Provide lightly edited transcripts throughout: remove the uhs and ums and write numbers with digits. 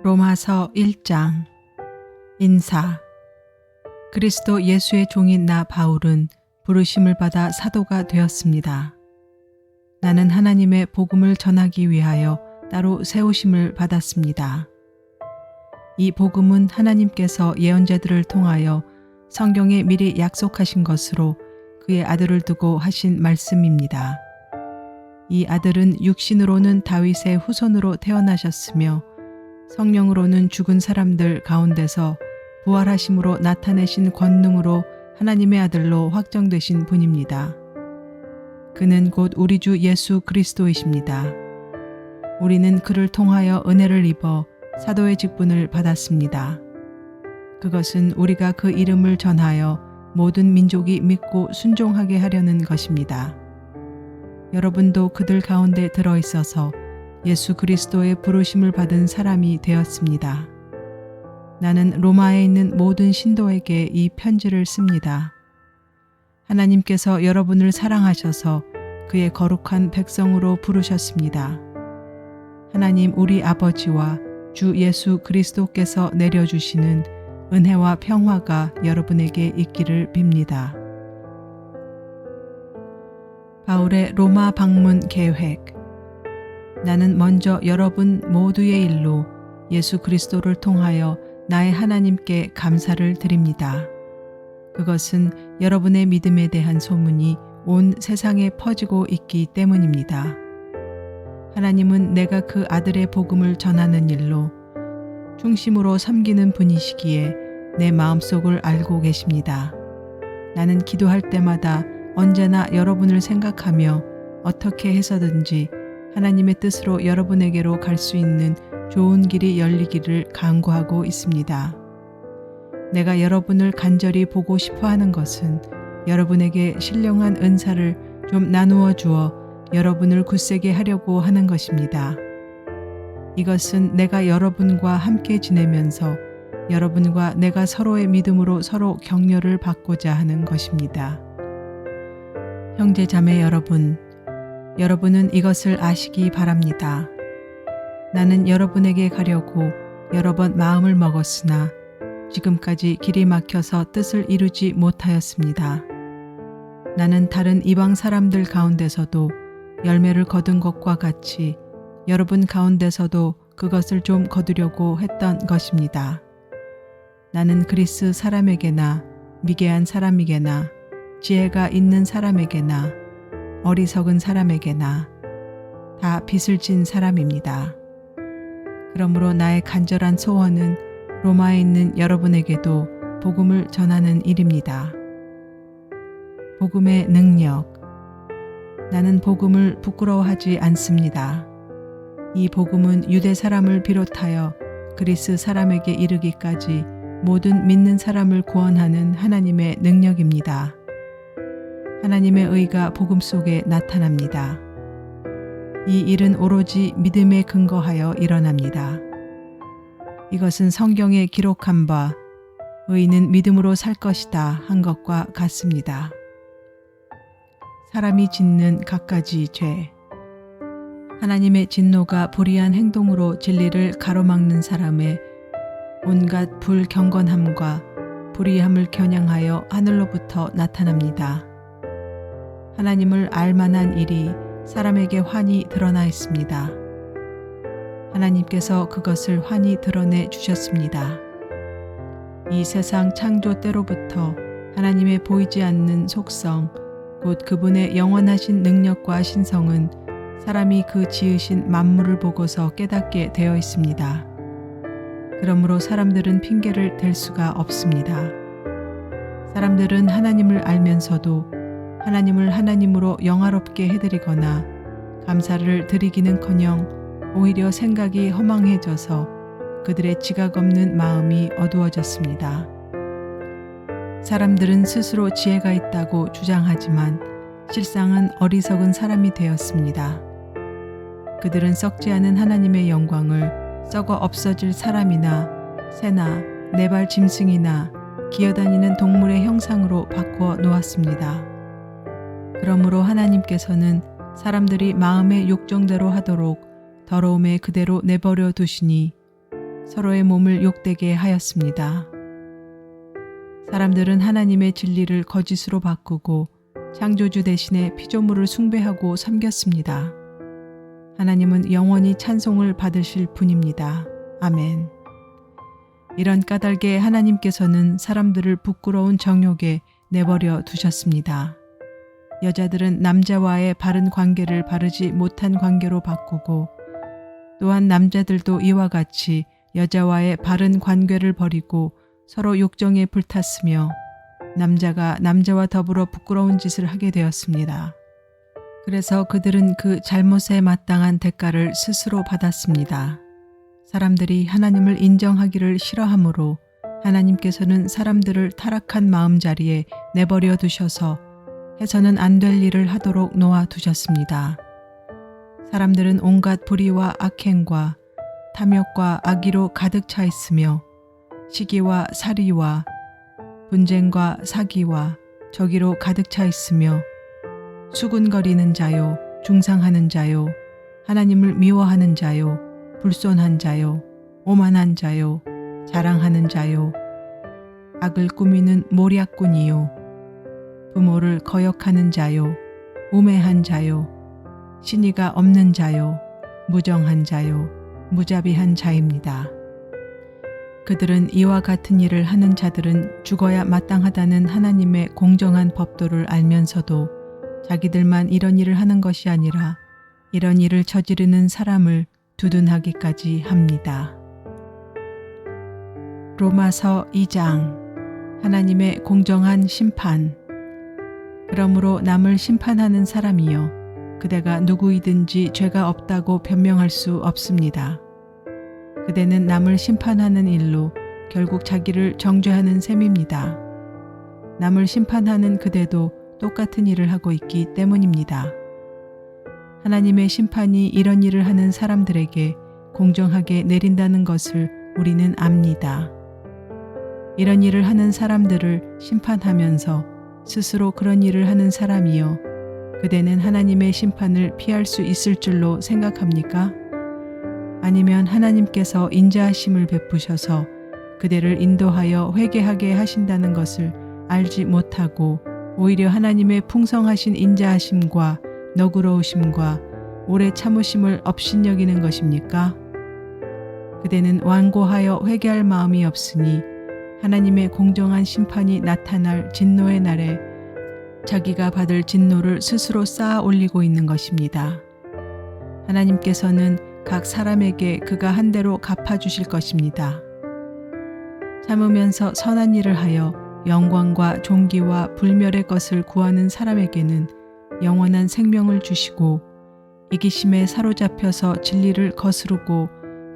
로마서 1장 인사. 그리스도 예수의 종인 나 바울은 부르심을 받아 사도가 되었습니다. 나는 하나님의 복음을 전하기 위하여 따로 세우심을 받았습니다. 이 복음은 하나님께서 예언자들을 통하여 성경에 미리 약속하신 것으로 그의 아들을 두고 하신 말씀입니다. 이 아들은 육신으로는 다윗의 후손으로 태어나셨으며 성령으로는 죽은 사람들 가운데서 부활하심으로 나타내신 권능으로 하나님의 아들로 확정되신 분입니다. 그는 곧 우리 주 예수 그리스도이십니다. 우리는 그를 통하여 은혜를 입어 사도의 직분을 받았습니다. 그것은 우리가 그 이름을 전하여 모든 민족이 믿고 순종하게 하려는 것입니다. 여러분도 그들 가운데 들어있어서 예수 그리스도의 부르심을 받은 사람이 되었습니다. 나는 로마에 있는 모든 신도에게 이 편지를 씁니다. 하나님께서 여러분을 사랑하셔서 그의 거룩한 백성으로 부르셨습니다. 하나님 우리 아버지와 주 예수 그리스도께서 내려주시는 은혜와 평화가 여러분에게 있기를 빕니다. 바울의 로마 방문 계획. 나는 먼저 여러분 모두의 일로 예수 그리스도를 통하여 나의 하나님께 감사를 드립니다. 그것은 여러분의 믿음에 대한 소문이 온 세상에 퍼지고 있기 때문입니다. 하나님은 내가 그 아들의 복음을 전하는 일로 중심으로 섬기는 분이시기에 내 마음속을 알고 계십니다. 나는 기도할 때마다 언제나 여러분을 생각하며 어떻게 해서든지 하나님의 뜻으로 여러분에게로 갈 수 있는 좋은 길이 열리기를 간구하고 있습니다. 내가 여러분을 간절히 보고 싶어 하는 것은 여러분에게 신령한 은사를 좀 나누어 주어 여러분을 굳세게 하려고 하는 것입니다. 이것은 내가 여러분과 함께 지내면서 여러분과 내가 서로의 믿음으로 서로 격려를 받고자 하는 것입니다. 형제 자매 여러분, 여러분은 이것을 아시기 바랍니다. 나는 여러분에게 가려고 여러 번 마음을 먹었으나 지금까지 길이 막혀서 뜻을 이루지 못하였습니다. 나는 다른 이방 사람들 가운데서도 열매를 거둔 것과 같이 여러분 가운데서도 그것을 좀 거두려고 했던 것입니다. 나는 그리스 사람에게나 미개한 사람에게나 지혜가 있는 사람에게나 어리석은 사람에게나 다 빚을 진 사람입니다. 그러므로 나의 간절한 소원은 로마에 있는 여러분에게도 복음을 전하는 일입니다. 복음의 능력. 나는 복음을 부끄러워하지 않습니다. 이 복음은 유대 사람을 비롯하여 그리스 사람에게 이르기까지 모든 믿는 사람을 구원하는 하나님의 능력입니다. 하나님의 의가 복음 속에 나타납니다. 이 일은 오로지 믿음에 근거하여 일어납니다. 이것은 성경에 기록한 바 의인은 믿음으로 살 것이다 한 것과 같습니다. 사람이 짓는 갖가지 죄. 하나님의 진노가 불의한 행동으로 진리를 가로막는 사람의 온갖 불경건함과 불의함을 겨냥하여 하늘로부터 나타납니다. 하나님을 알만한 일이 사람에게 환히 드러나 있습니다. 하나님께서 그것을 환히 드러내 주셨습니다. 이 세상 창조 때로부터 하나님의 보이지 않는 속성, 곧 그분의 영원하신 능력과 신성은 사람이 그 지으신 만물을 보고서 깨닫게 되어 있습니다. 그러므로 사람들은 핑계를 댈 수가 없습니다. 사람들은 하나님을 알면서도 하나님을 하나님으로 영화롭게 해드리거나 감사를 드리기는커녕 오히려 생각이 허망해져서 그들의 지각 없는 마음이 어두워졌습니다. 사람들은 스스로 지혜가 있다고 주장하지만 실상은 어리석은 사람이 되었습니다. 그들은 썩지 않은 하나님의 영광을 썩어 없어질 사람이나 새나 네 발 짐승이나 기어다니는 동물의 형상으로 바꾸어 놓았습니다. 그러므로 하나님께서는 사람들이 마음의 욕정대로 하도록 더러움에 그대로 내버려 두시니 서로의 몸을 욕되게 하였습니다. 사람들은 하나님의 진리를 거짓으로 바꾸고 창조주 대신에 피조물을 숭배하고 섬겼습니다. 하나님은 영원히 찬송을 받으실 분입니다. 아멘. 이런 까닭에 하나님께서는 사람들을 부끄러운 정욕에 내버려 두셨습니다. 여자들은 남자와의 바른 관계를 바르지 못한 관계로 바꾸고 또한 남자들도 이와 같이 여자와의 바른 관계를 버리고 서로 욕정에 불탔으며 남자가 남자와 더불어 부끄러운 짓을 하게 되었습니다. 그래서 그들은 그 잘못에 마땅한 대가를 스스로 받았습니다. 사람들이 하나님을 인정하기를 싫어하므로 하나님께서는 사람들을 타락한 마음자리에 내버려 두셔서 해서는 안 될 일을 하도록 놓아두셨습니다. 사람들은 온갖 불의와 악행과 탐욕과 악의로 가득 차 있으며 시기와 살이와 분쟁과 사기와 저기로 가득 차 있으며 수군거리는 자요, 중상하는 자요, 하나님을 미워하는 자요, 불손한 자요, 오만한 자요, 자랑하는 자요, 악을 꾸미는 모략꾼이요, 부모를 거역하는 자요, 우매한 자요, 신의가 없는 자요, 무정한 자요, 무자비한 자입니다. 그들은 이와 같은 일을 하는 자들은 죽어야 마땅하다는 하나님의 공정한 법도를 알면서도 자기들만 이런 일을 하는 것이 아니라 이런 일을 저지르는 사람을 두둔하기까지 합니다. 로마서 2장 하나님의 공정한 심판. 그러므로 남을 심판하는 사람이여 그대가 누구이든지 죄가 없다고 변명할 수 없습니다. 그대는 남을 심판하는 일로 결국 자기를 정죄하는 셈입니다. 남을 심판하는 그대도 똑같은 일을 하고 있기 때문입니다. 하나님의 심판이 이런 일을 하는 사람들에게 공정하게 내린다는 것을 우리는 압니다. 이런 일을 하는 사람들을 심판하면서 스스로 그런 일을 하는 사람이여 그대는 하나님의 심판을 피할 수 있을 줄로 생각합니까? 아니면 하나님께서 인자하심을 베푸셔서 그대를 인도하여 회개하게 하신다는 것을 알지 못하고 오히려 하나님의 풍성하신 인자하심과 너그러우심과 오래 참으심을 업신여기는 것입니까? 그대는 완고하여 회개할 마음이 없으니 하나님의 공정한 심판이 나타날 진노의 날에 자기가 받을 진노를 스스로 쌓아 올리고 있는 것입니다. 하나님께서는 각 사람에게 그가 한 대로 갚아주실 것입니다. 참으면서 선한 일을 하여 영광과 존귀와 불멸의 것을 구하는 사람에게는 영원한 생명을 주시고 이기심에 사로잡혀서 진리를 거스르고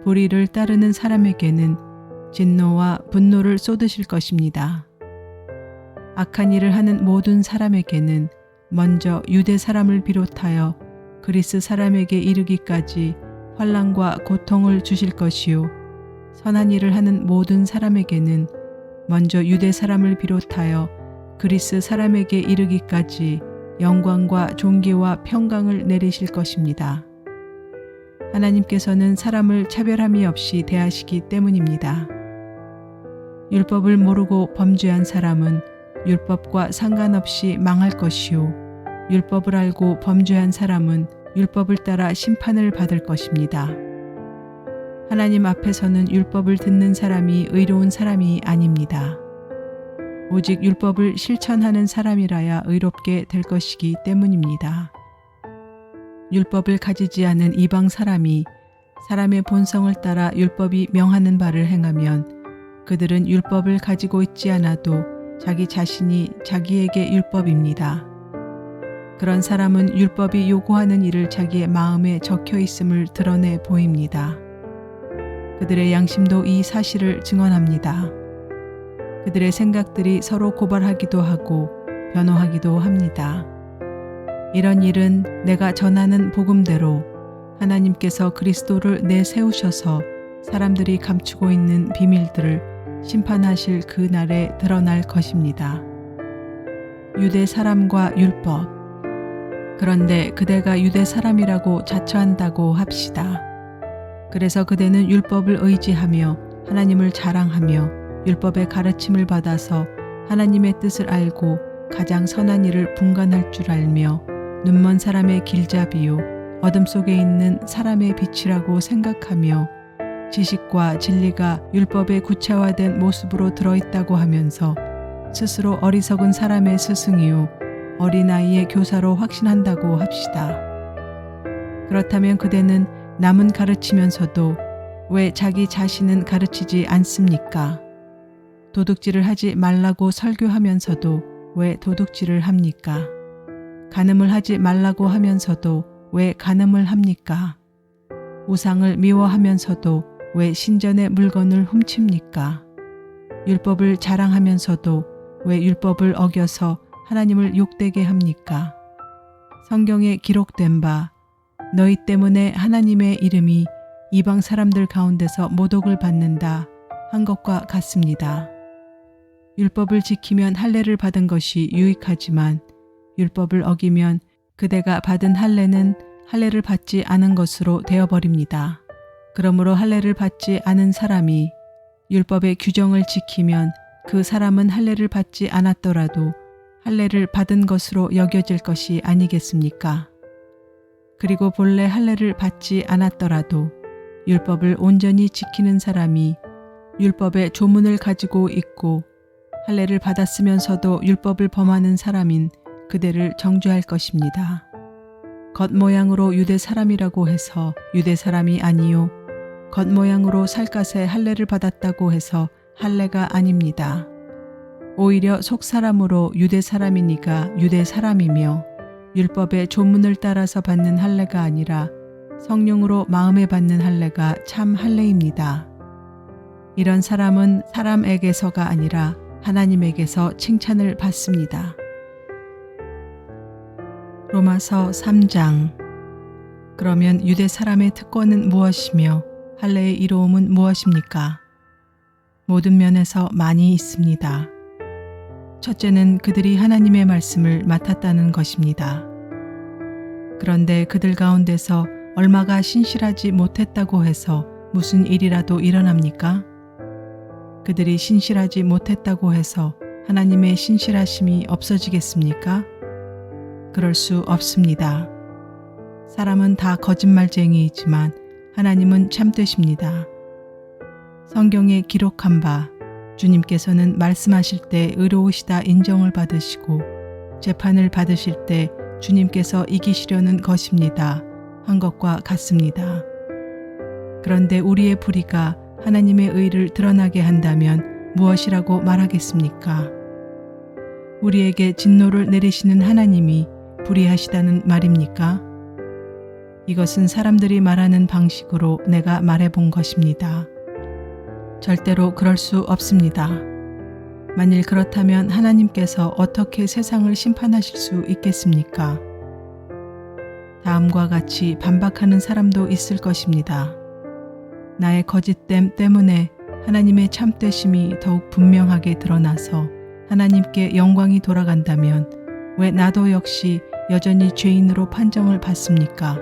불의를 따르는 사람에게는 진노와 분노를 쏟으실 것입니다. 악한 일을 하는 모든 사람에게는 먼저 유대 사람을 비롯하여 그리스 사람에게 이르기까지 환난과 고통을 주실 것이요 선한 일을 하는 모든 사람에게는 먼저 유대 사람을 비롯하여 그리스 사람에게 이르기까지 영광과 존귀와 평강을 내리실 것입니다. 하나님께서는 사람을 차별함이 없이 대하시기 때문입니다. 율법을 모르고 범죄한 사람은 율법과 상관없이 망할 것이요 율법을 알고 범죄한 사람은 율법을 따라 심판을 받을 것입니다. 하나님 앞에서는 율법을 듣는 사람이 의로운 사람이 아닙니다. 오직 율법을 실천하는 사람이라야 의롭게 될 것이기 때문입니다. 율법을 가지지 않은 이방 사람이 사람의 본성을 따라 율법이 명하는 바를 행하면 그들은 율법을 가지고 있지 않아도 자기 자신이 자기에게 율법입니다. 그런 사람은 율법이 요구하는 일을 자기의 마음에 적혀 있음을 드러내 보입니다. 그들의 양심도 이 사실을 증언합니다. 그들의 생각들이 서로 고발하기도 하고 변호하기도 합니다. 이런 일은 내가 전하는 복음대로 하나님께서 그리스도를 내세우셔서 사람들이 감추고 있는 비밀들을 심판하실 그 날에 드러날 것입니다. 유대 사람과 율법. 그런데 그대가 유대 사람이라고 자처한다고 합시다. 그래서 그대는 율법을 의지하며 하나님을 자랑하며 율법의 가르침을 받아서 하나님의 뜻을 알고 가장 선한 일을 분간할 줄 알며 눈먼 사람의 길잡이요 어둠 속에 있는 사람의 빛이라고 생각하며 지식과 진리가 율법의 구체화된 모습으로 들어있다고 하면서 스스로 어리석은 사람의 스승이요 어린아이의 교사로 확신한다고 합시다. 그렇다면 그대는 남은 가르치면서도 왜 자기 자신은 가르치지 않습니까? 도둑질을 하지 말라고 설교하면서도 왜 도둑질을 합니까? 간음을 하지 말라고 하면서도 왜 간음을 합니까? 우상을 미워하면서도 왜 신전의 물건을 훔칩니까? 율법을 자랑하면서도 왜 율법을 어겨서 하나님을 욕되게 합니까? 성경에 기록된 바 너희 때문에 하나님의 이름이 이방 사람들 가운데서 모독을 받는다 한 것과 같습니다. 율법을 지키면 할례를 받은 것이 유익하지만 율법을 어기면 그대가 받은 할례는 할례를 받지 않은 것으로 되어버립니다. 그러므로 할례를 받지 않은 사람이 율법의 규정을 지키면 그 사람은 할례를 받지 않았더라도 할례를 받은 것으로 여겨질 것이 아니겠습니까? 그리고 본래 할례를 받지 않았더라도 율법을 온전히 지키는 사람이 율법의 조문을 가지고 있고 할례를 받았으면서도 율법을 범하는 사람인 그대를 정죄할 것입니다. 겉모양으로 유대 사람이라고 해서 유대 사람이 아니요 겉모양으로 살갗에 할례를 받았다고 해서 할례가 아닙니다. 오히려 속사람으로 유대 사람이니까 유대 사람이며 율법의 조문을 따라서 받는 할례가 아니라 성령으로 마음에 받는 할례가 참 할례입니다. 이런 사람은 사람에게서가 아니라 하나님에게서 칭찬을 받습니다. 로마서 3장. 그러면 유대 사람의 특권은 무엇이며 할례의 이로움은 무엇입니까? 모든 면에서 많이 있습니다. 첫째는 그들이 하나님의 말씀을 맡았다는 것입니다. 그런데 그들 가운데서 얼마가 신실하지 못했다고 해서 무슨 일이라도 일어납니까? 그들이 신실하지 못했다고 해서 하나님의 신실하심이 없어지겠습니까? 그럴 수 없습니다. 사람은 다 거짓말쟁이이지만 하나님은 참되십니다. 성경에 기록한 바 주님께서는 말씀하실 때 의로우시다 인정을 받으시고 재판을 받으실 때 주님께서 이기시려는 것입니다 한 것과 같습니다. 그런데 우리의 불의가 하나님의 의를 드러나게 한다면 무엇이라고 말하겠습니까? 우리에게 진노를 내리시는 하나님이 불의하시다는 말입니까? 이것은 사람들이 말하는 방식으로 내가 말해본 것입니다. 절대로 그럴 수 없습니다. 만일 그렇다면 하나님께서 어떻게 세상을 심판하실 수 있겠습니까? 다음과 같이 반박하는 사람도 있을 것입니다. 나의 거짓됨 때문에 하나님의 참되심이 더욱 분명하게 드러나서 하나님께 영광이 돌아간다면 왜 나도 역시 여전히 죄인으로 판정을 받습니까?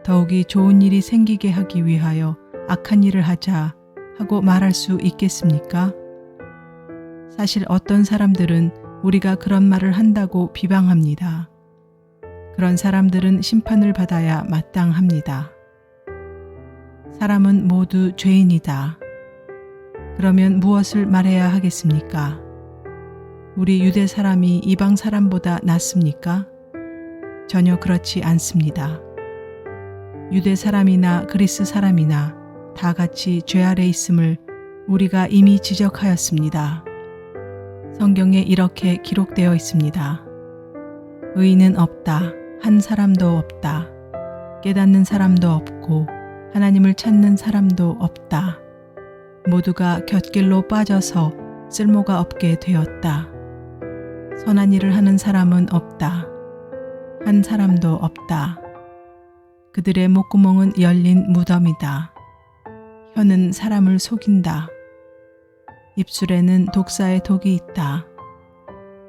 더욱이 좋은 일이 생기게 하기 위하여 악한 일을 하자 하고 말할 수 있겠습니까? 사실 어떤 사람들은 우리가 그런 말을 한다고 비방합니다. 그런 사람들은 심판을 받아야 마땅합니다. 사람은 모두 죄인이다. 그러면 무엇을 말해야 하겠습니까? 우리 유대 사람이 이방 사람보다 낫습니까? 전혀 그렇지 않습니다. 유대 사람이나 그리스 사람이나 다 같이 죄 아래 있음을 우리가 이미 지적하였습니다. 성경에 이렇게 기록되어 있습니다. 의인은 없다. 한 사람도 없다. 깨닫는 사람도 없고 하나님을 찾는 사람도 없다. 모두가 곁길로 빠져서 쓸모가 없게 되었다. 선한 일을 하는 사람은 없다. 한 사람도 없다. 그들의 목구멍은 열린 무덤이다. 혀는 사람을 속인다. 입술에는 독사의 독이 있다.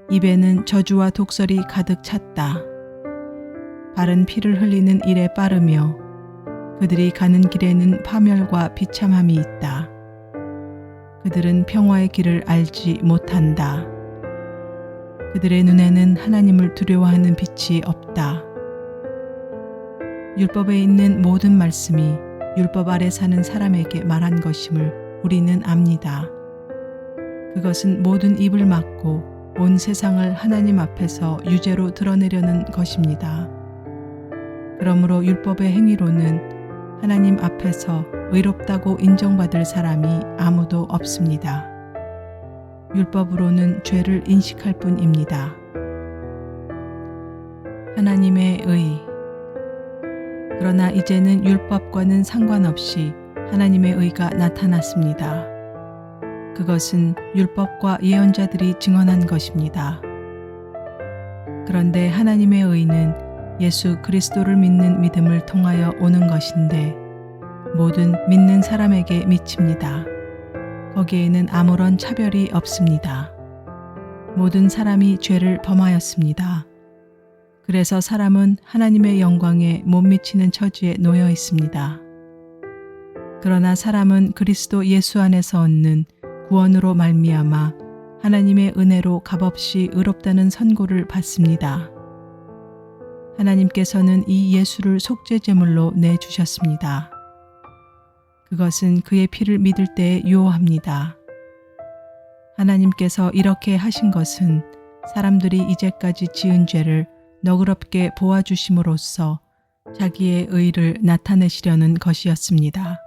입에는 저주와 독설이 가득 찼다. 발은 피를 흘리는 일에 빠르며 그들이 가는 길에는 파멸과 비참함이 있다. 그들은 평화의 길을 알지 못한다. 그들의 눈에는 하나님을 두려워하는 빛이 없다. 율법에 있는 모든 말씀이 율법 아래 사는 사람에게 말한 것임을 우리는 압니다. 그것은 모든 입을 막고 온 세상을 하나님 앞에서 유죄로 드러내려는 것입니다. 그러므로 율법의 행위로는 하나님 앞에서 의롭다고 인정받을 사람이 아무도 없습니다. 율법으로는 죄를 인식할 뿐입니다. 하나님의 의. 그러나 이제는 율법과는 상관없이 하나님의 의가 나타났습니다. 그것은 율법과 예언자들이 증언한 것입니다. 그런데 하나님의 의는 예수 그리스도를 믿는 믿음을 통하여 오는 것인데 모든 믿는 사람에게 미칩니다. 거기에는 아무런 차별이 없습니다. 모든 사람이 죄를 범하였습니다. 그래서 사람은 하나님의 영광에 못 미치는 처지에 놓여 있습니다. 그러나 사람은 그리스도 예수 안에서 얻는 구원으로 말미암아 하나님의 은혜로 값없이 의롭다는 선고를 받습니다. 하나님께서는 이 예수를 속죄제물로 내주셨습니다. 그것은 그의 피를 믿을 때에 유효합니다. 하나님께서 이렇게 하신 것은 사람들이 이제까지 지은 죄를 너그럽게 보아주심으로써 자기의 의를 나타내시려는 것이었습니다.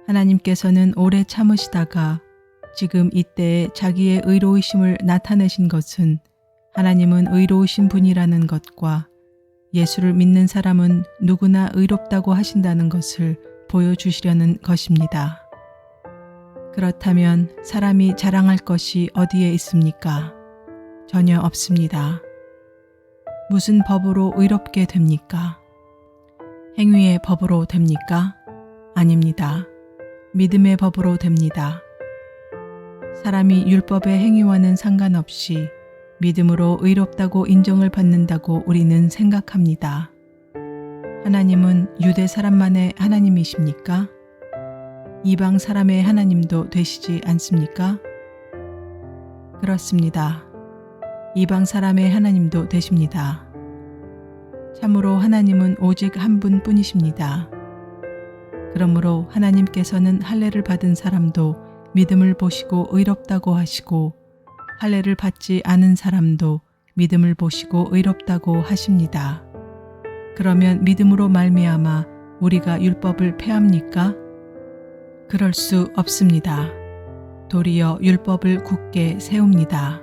하나님께서는 오래 참으시다가 지금 이때에 자기의 의로우심을 나타내신 것은 하나님은 의로우신 분이라는 것과 예수를 믿는 사람은 누구나 의롭다고 하신다는 것을 보여주시려는 것입니다. 그렇다면 사람이 자랑할 것이 어디에 있습니까? 전혀 없습니다. 무슨 법으로 의롭게 됩니까? 행위의 법으로 됩니까? 아닙니다. 믿음의 법으로 됩니다. 사람이 율법의 행위와는 상관없이 믿음으로 의롭다고 인정을 받는다고 우리는 생각합니다. 하나님은 유대 사람만의 하나님이십니까? 이방 사람의 하나님도 되시지 않습니까? 그렇습니다. 이방 사람의 하나님도 되십니다. 참으로 하나님은 오직 한 분뿐이십니다. 그러므로 하나님께서는 할례를 받은 사람도 믿음을 보시고 의롭다고 하시고 할례를 받지 않은 사람도 믿음을 보시고 의롭다고 하십니다. 그러면 믿음으로 말미암아 우리가 율법을 폐합니까? 그럴 수 없습니다. 도리어 율법을 굳게 세웁니다.